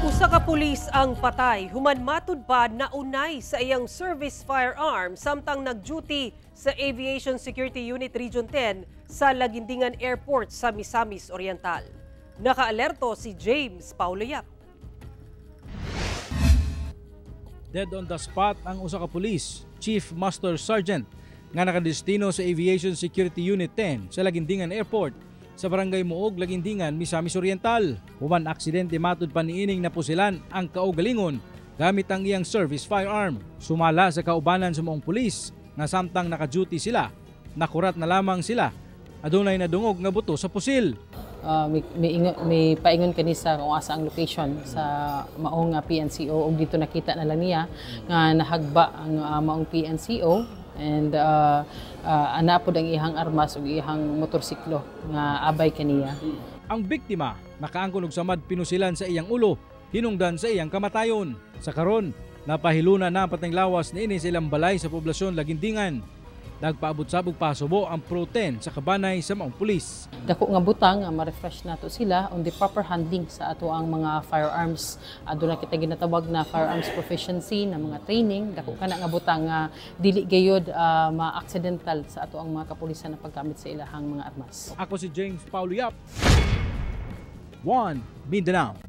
Usa ka pulis ang patay human matud pa naunay sa iyang service firearm samtang nag-duty sa Aviation Security Unit Region 10 sa Lagindingan Airport sa Misamis Oriental. Nakaalerto si James Paulo Yap. Dead on the spot ang usa ka pulis, Chief Master Sergeant, nga nakadestino sa Aviation Security Unit 10 sa Lagindingan Airport sa Barangay Muog, Lagindingan, Misamis Oriental. Human aksidente matud pa niining napusilan ang kaugalingon gamit ang iyang service firearm. Sumala sa kaubanan sa maong pulis nga samtang naka-duty sila, nakurat na lamang sila. Adunay nadungog nga buto sa pusil. May paingon kani sa kung asa ang location sa maong PNCO ug dito nakita na lang niya nga nahagba ang maong PNCO and ana pod ang ihang armas ug ihang motorsiklo nga abay kaniya. Ang biktima nakaangkon og samad pinusilan sa iyang ulo, hinungdan sa iyang kamatayon. Sa karon, napahiluna na pateng lawas niini sa ilang balay sa poblasyon Lagindingan. Nagpaabot sabog pasubo ang Pro-10 sa kabanay sa maong pulis. Dako nga butang nga ma-refresh nato sila on the proper handling sa ato ang mga firearms. Aduna kita ginatawag na firearms proficiency na mga training. Dako kana nga butang nga dili gayud ma-accidental sa ato ang mga kapulisan na paggamit sa ilahang mga armas. Ako si James Paulo Yap, One Mindanao.